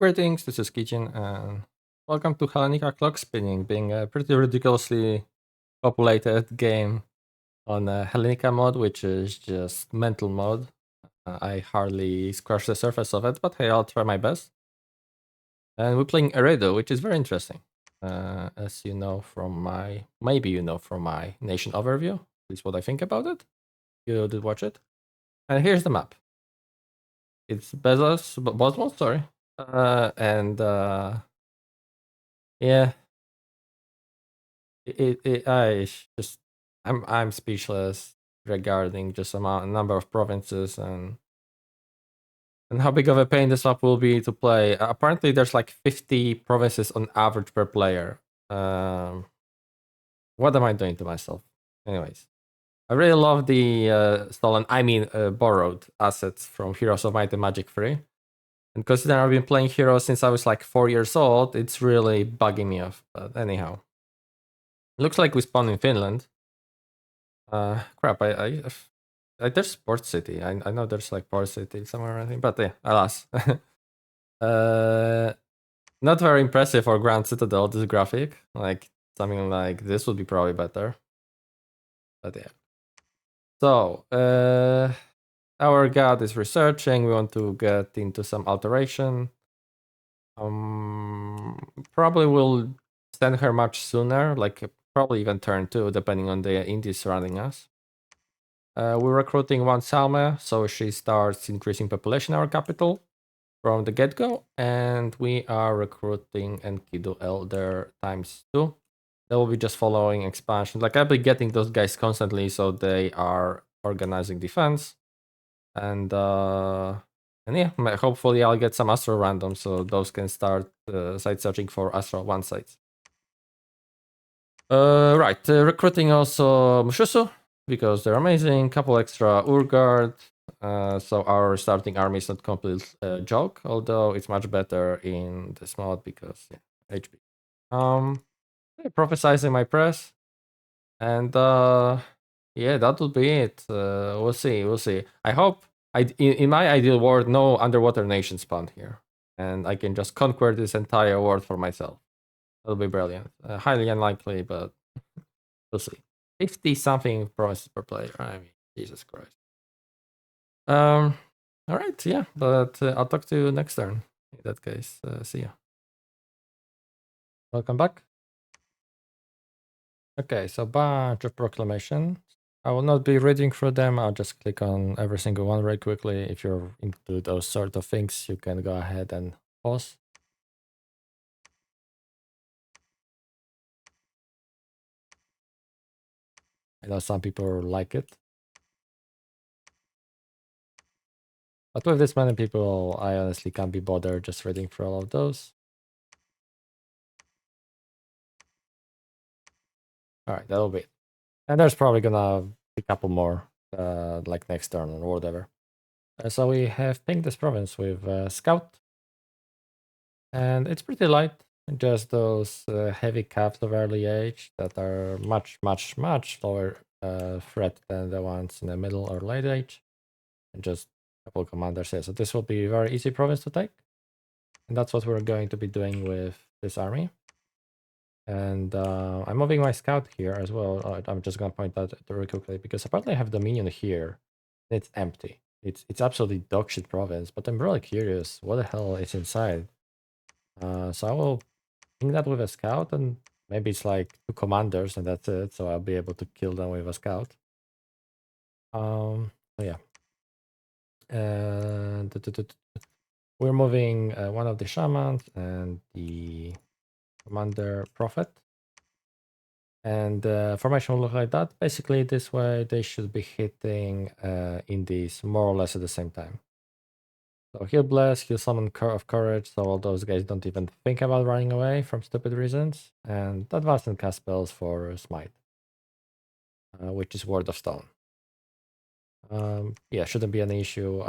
Greetings, this is Kitchen, and welcome to Hellenika Clock Spinning, being a pretty ridiculously populated game on Hellenika mode, which is just mental mode. I hardly scratch the surface of it, but hey, I'll try my best. And we're playing Eridu, which is very interesting. As you know from my, maybe you know from my nation overview, at least what I think about it. You did watch it. And here's the map. It's Bosmos, sorry. And yeah, I just I'm speechless regarding just number of provinces and how big of a pain this map will be to play. Apparently, there's like 50 provinces on average per player. What am I doing to myself? Anyways, I really love the borrowed assets from Heroes of Might and Magic 3. And considering I've been playing Heroes since I was like 4 years old, it's really bugging me off. But anyhow, looks like we spawn in Finland. Crap, there's Port City. I know there's like Port City somewhere, I think, but yeah, alas. Not very impressive for Grand Citadel, this graphic. Like, something like this would be probably better. But yeah. So, our god is researching. We want to get into some alteration. Probably will send her much sooner, like probably even turn 2, depending on the indies surrounding us. We're recruiting one Salme, so she starts increasing population in our capital from the get-go, and we are recruiting Enkidu Elder ×2. They will be just following expansion. Like, I'll be getting those guys constantly, so they are organizing defense. And yeah, hopefully I'll get some Astral random, so those can start site searching for Astral 1 sites. Right, recruiting also Mushusu, because they're amazing. Couple extra Urguard. So our starting army is not complete joke, although it's much better in this mod because yeah, HP. Prophesizing my press, and yeah, that will be it. We'll see. I hope in my ideal world, no underwater nation spawned here, and I can just conquer this entire world for myself. That'll be brilliant. Highly unlikely, but we'll see. 50 something promises per player. I mean, Jesus Christ. All right, yeah, but I'll talk to you next turn. In that case, see ya. Welcome back. Okay, so bunch of proclamations. I will not be reading through them. I'll just click on every single one very quickly. If you're into those sort of things, you can go ahead and pause. I know some people like it. But with this many people, I honestly can't be bothered just reading through all of those. All right, that'll be it. And there's probably gonna be a couple more, like next turn or whatever. So we have pinged this province with Scout. And it's pretty light. Just those heavy caps of early age that are much lower threat than the ones in the middle or late age. And just a couple commanders here. So this will be a very easy province to take. And that's what we're going to be doing with this army. And I'm moving my scout here as well. I'm just going to point out very quickly because apparently I have Dominion here. And it's empty. It's absolutely dogshit province, but I'm really curious what the hell is inside. So I will ping that with a scout, and maybe it's like 2 commanders and that's it. So I'll be able to kill them with a scout. So yeah. And we're moving one of the shamans and the commander prophet. And formation will look like that. Basically, this way they should be hitting indies more or less at the same time. So he'll bless, he'll summon of courage, so all those guys don't even think about running away from stupid reasons. And advance and cast spells for smite, which is Word of Stone. Yeah, shouldn't be an issue.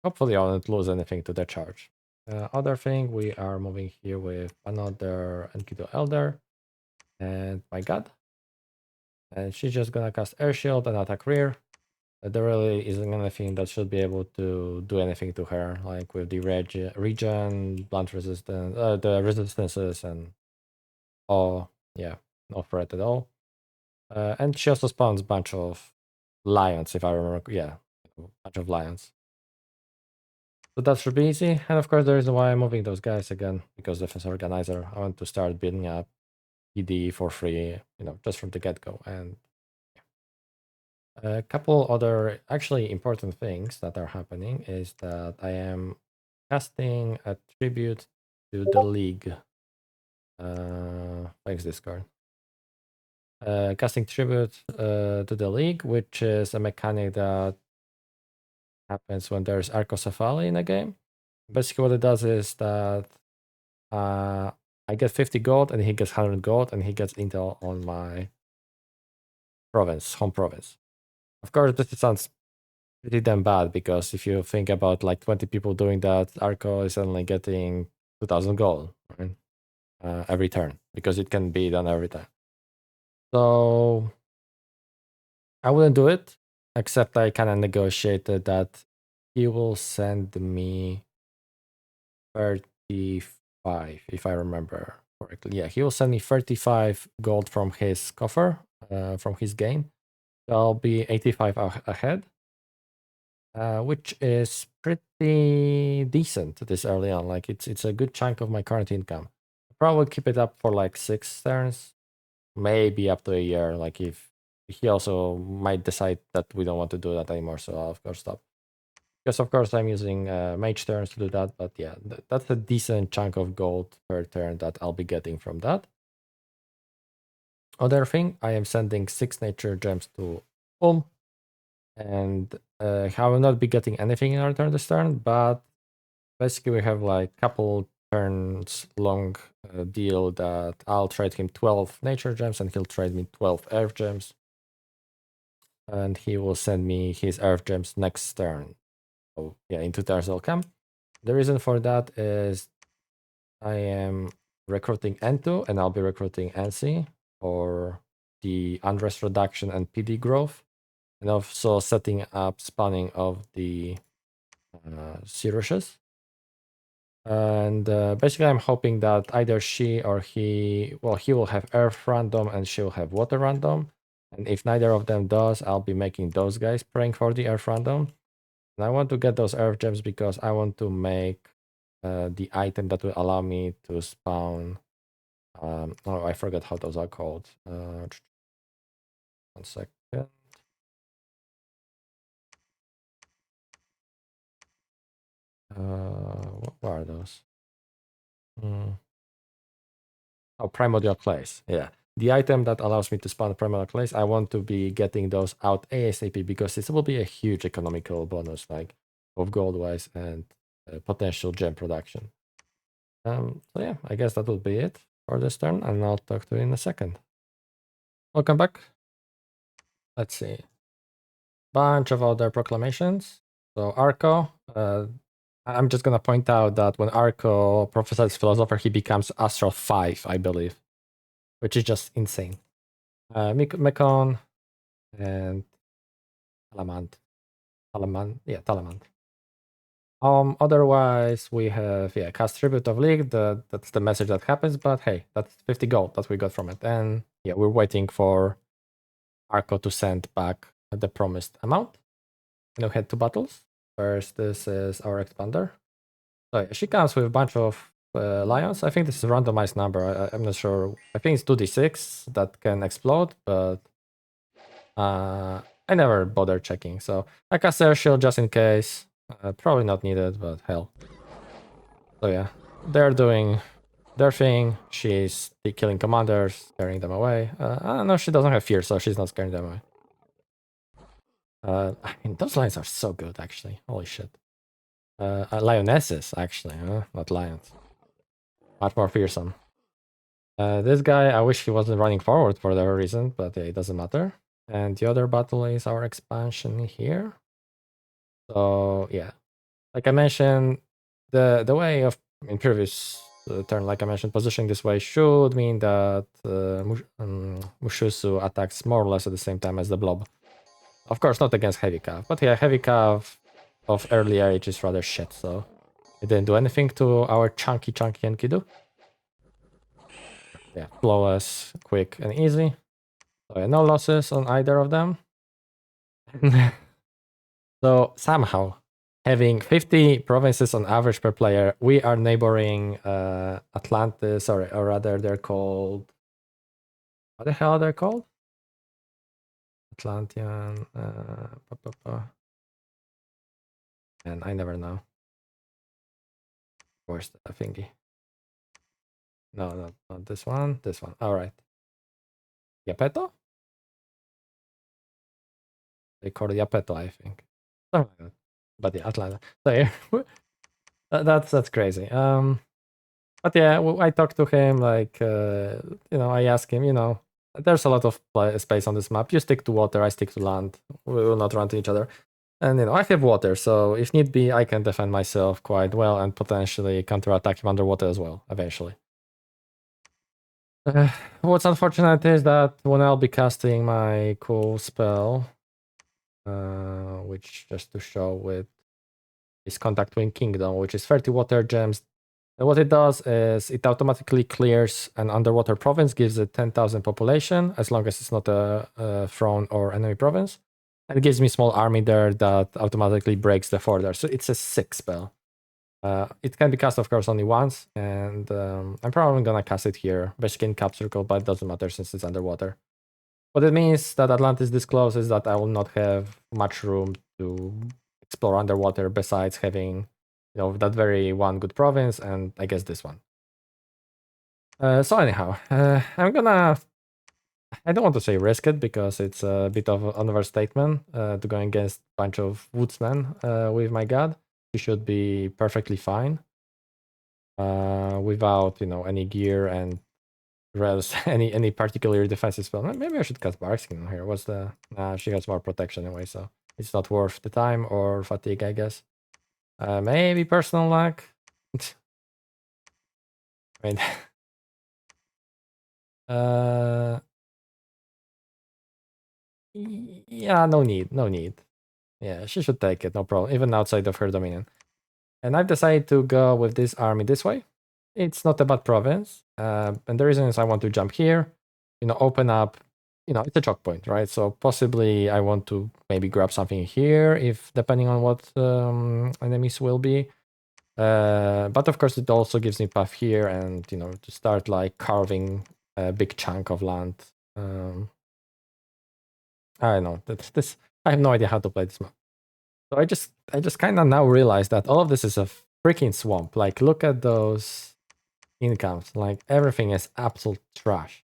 Hopefully I won't lose anything to the charge. Other thing, we are moving here with another Enkidu Elder and my god. And she's just gonna cast Air Shield and attack rear. There really isn't anything that should be able to do anything to her, like with the regen, blunt resistance, the resistances, and all. Yeah, no threat at all. And she also spawns a bunch of lions, if I remember. Yeah, a bunch of lions. So that should be easy. And of course, the reason why I'm moving those guys again, because defense organizer, I want to start building up PD for free, just from the get-go. And a couple other actually important things that are happening is that I am casting a tribute to the league. Thanks, Discord. Casting tribute to the league, which is a mechanic that happens when there's Arcocephali in a game. Basically, what it does is that I get 50 gold and he gets 100 gold and he gets intel on my home province. Of course, this sounds pretty damn bad because if you think about like 20 people doing that, Arco is only getting 2000 gold, right? Every turn, because it can be done every time. So I wouldn't do it, except I kind of negotiated that he will send me 35, if I remember correctly. Yeah, he will send me 35 gold from his coffer, from his game. So I'll be 85 ahead, which is pretty decent this early on. Like it's a good chunk of my current income. I'll probably keep it up for like 6 turns, maybe up to a year. Like if he also might decide that we don't want to do that anymore, so I'll of course stop. Because of course I'm using mage turns to do that, but yeah, that's a decent chunk of gold per turn that I'll be getting from that. Other thing, I am sending 6 nature gems to and I will not be getting anything in return this turn, but basically we have like couple turns long deal that I'll trade him 12 nature gems and he'll trade me 12 earth gems. And he will send me his earth gems next turn. So yeah, in 2 turns they'll come. The reason for that is I am recruiting N2 and I'll be recruiting NC for the unrest reduction and PD growth, and also setting up spawning of the Sirushes. And basically I'm hoping that either she or he will have earth random and she will have water random. And if neither of them does, I'll be making those guys praying for the earth random. And I want to get those earth gems because I want to make the item that will allow me to spawn. Oh, I forgot how those are called. 1 second. What are those? Oh, primordial clays. Yeah. The item that allows me to spawn primordial clays, I want to be getting those out ASAP because this will be a huge economical bonus, like of gold wise and potential gem production. So yeah, I guess that will be it for this turn, and I'll talk to you in a second. Welcome back. Let's see. Bunch of other proclamations. So Arco, I'm just gonna point out that when Arco prophesies philosopher, he becomes Astral 5, I believe, which is just insane. Mekon and Talamant. Otherwise we have cast Tribute of League. That's the message that happens, but hey, that's 50 gold that we got from it. And yeah, we're waiting for Arco to send back the promised amount. Now head to battles. First, this is our expander. So yeah, she comes with a bunch of lions. I think this is a randomized number. I'm not sure. I think it's 2d6 that can explode, but I never bother checking. So I cast Air Shield just in case. Probably not needed, but hell. So yeah, they're doing their thing. She's killing commanders, scaring them away. I don't know, she doesn't have fear, so she's not scaring them away. I mean, those lions are so good, actually. Holy shit. Lionesses, actually, not lions. Much more fearsome. This guy, I wish he wasn't running forward for whatever reason, but it doesn't matter. And the other battle is our expansion here. So yeah, like I mentioned, the way of in previous turn, like I mentioned, positioning this way should mean that Mushusu attacks more or less at the same time as the blob. Of course, not against heavy cav, but yeah, heavy cav of early age is rather shit, so it didn't do anything to our chunky Enkidu. Yeah, flawless, quick, and easy. So yeah, no losses on either of them. So somehow, having 50 provinces on average per player, we are neighboring Atlantis, or rather they're called... What the hell are they called? Atlantean... And I never know. Where's the thingy? No, not this one. This one. All right. Yapeto? They call it Yapeto, I think. Something like that. But yeah, Atlanta. So yeah, that's crazy. But yeah, I talked to him, like, I asked him, there's a lot of space on this map. You stick to water, I stick to land. We will not run to each other. And, I have water, so if need be, I can defend myself quite well and potentially counterattack him underwater as well, eventually. What's unfortunate is that when I'll be casting my cool spell, which just to show with is Contact Twin Kingdom, which is 30 water gems. And what it does is it automatically clears an underwater province, gives it 10,000 population, as long as it's not a throne or enemy province. And it gives me small army there that automatically breaks the fort there. So it's a 6 spell. It can be cast, of course, only once, and I'm probably gonna cast it here. Basically in Cap Circle, but it doesn't matter since it's underwater. What it means that Atlantis this close is that I will not have much room to explore underwater besides having, that very one good province, and I guess this one. So anyhow, I'm gonna... I don't want to say risk it, because it's a bit of an overstatement to go against a bunch of woodsmen with my god. He should be perfectly fine without, any gear and any particular defensive spell. Maybe I should cast Barkskin on here. What's the... she has more protection anyway, so it's not worth the time or fatigue, I guess. Maybe personal luck. I mean, yeah, no need. Yeah, she should take it, no problem, even outside of her dominion. And I've decided to go with this army this way. It's not a bad province, and the reason is I want to jump here, open up. It's a choke point, right? So possibly I want to maybe grab something here, if depending on what enemies will be. But of course, it also gives me path here, and to start like carving a big chunk of land. I don't know. This I have no idea how to play this map. So I just kind of now realize that all of this is a freaking swamp. Like, look at those incomes. Like, everything is absolute trash.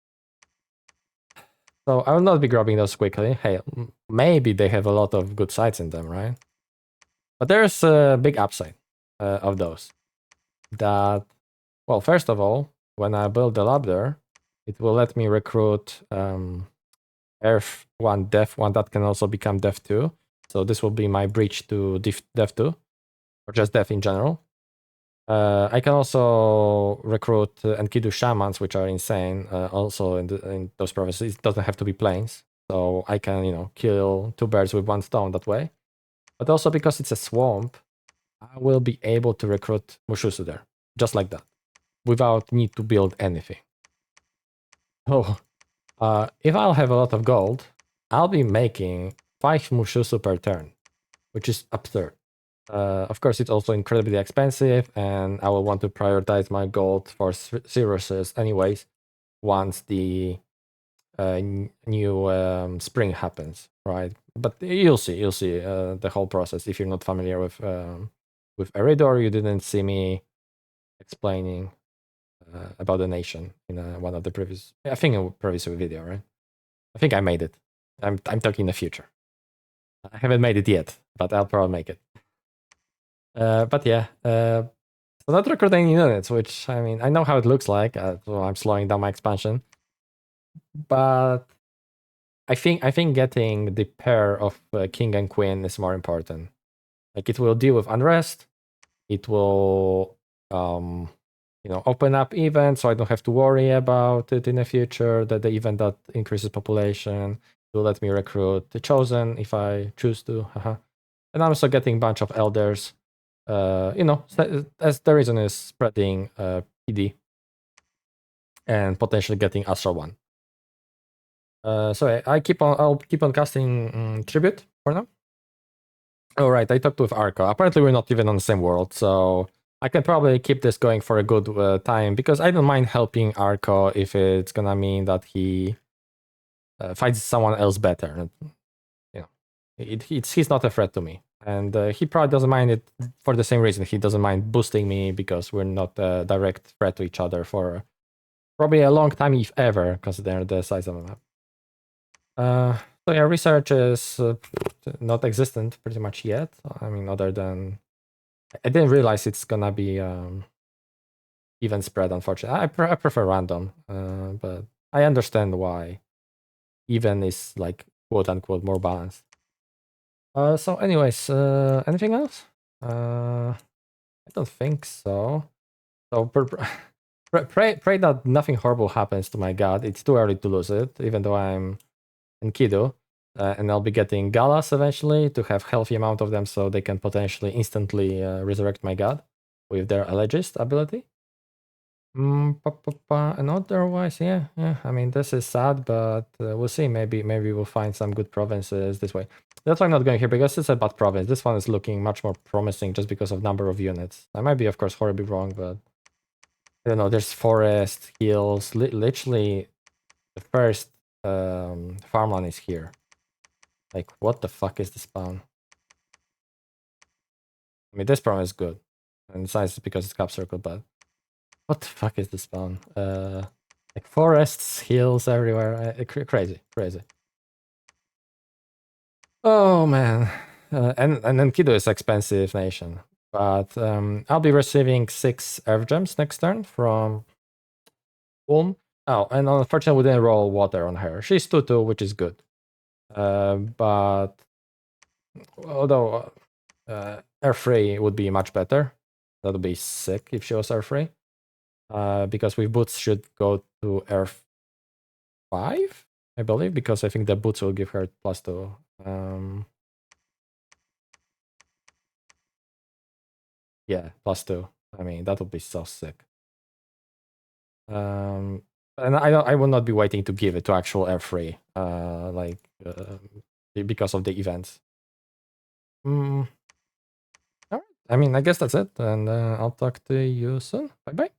So I will not be grabbing those quickly. Hey, maybe they have a lot of good sites in them, right? But there's a big upside of those. That, well, first of all, when I build the lab there, it will let me recruit Earth 1, Death 1 that can also become Death 2. So this will be my bridge to Death 2, or just Death in general. I can also recruit Enkidu Shamans, which are insane, also in those provinces. It doesn't have to be planes, so I can, kill 2 birds with 1 stone that way. But also because it's a swamp, I will be able to recruit Mushusu there, just like that, without need to build anything. Oh, if I'll have a lot of gold, I'll be making 5 Mushusu per turn, which is absurd. Of course, it's also incredibly expensive, and I will want to prioritize my gold for Cirruses anyways, once the new spring happens, right? But you'll see the whole process if you're not familiar with Eridu, or you didn't see me explaining about the nation in one of the previous, I think a previous video, right? I think I made it. I'm talking in the future. I haven't made it yet, but I'll probably make it. But yeah, so not recruiting units, which, I mean, I know how it looks like. So I'm slowing down my expansion, but I think getting the pair of king and queen is more important. Like, it will deal with unrest. It will, open up events, so I don't have to worry about it in the future. That the event that increases population to let me recruit the Chosen if I choose to. And I'm also getting a bunch of Elders. As the reason is spreading PD and potentially getting Astral One. So I'll keep on casting Tribute for now. Oh right, I talked with Arco. Apparently we're not even on the same world, so I can probably keep this going for a good time because I don't mind helping Arco if it's gonna mean that he fights someone else better. He's not a threat to me, and he probably doesn't mind it for the same reason. He doesn't mind boosting me because we're not a direct threat to each other for probably a long time, if ever, considering the size of the map. So yeah, research is not existent pretty much yet. I mean, other than I didn't realize it's gonna be even spread. Unfortunately, I prefer random, but I understand why even is like quote unquote more balanced. So anyways, anything else? I don't think so. So pray that nothing horrible happens to my god. It's too early to lose it, even though I'm in Kido. And I'll be getting Galas eventually to have healthy amount of them so they can potentially instantly resurrect my god with their Allegist ability. And otherwise, yeah. I mean, this is sad, but we'll see. Maybe we'll find some good provinces this way. That's why I'm not going here, because it's a bad province. This one is looking much more promising just because of number of units. I might be, of course, horribly wrong, but I don't know. There's forest, hills. Literally, the first farmland is here. Like, what the fuck is the spawn? I mean, this province is good. And it's nice because it's cap circle, but what the fuck is the spawn? Like forests, hills everywhere. Crazy. Oh man. And then Kido is expensive nation. But I'll be receiving 6 Earth Gems next turn from Ulm. Oh, and unfortunately we didn't roll water on her. She's 2-2, which is good. But although Air Free would be much better. That would be sick if she was Air Free. Because with boots should go to Air 5, I believe, because I think the boots will give her +2. Yeah, +2. I mean, that would be so sick. And I will not be waiting to give it to actual Air Free, because of the events. All right. I mean, I guess that's it, and I'll talk to you soon. Bye bye.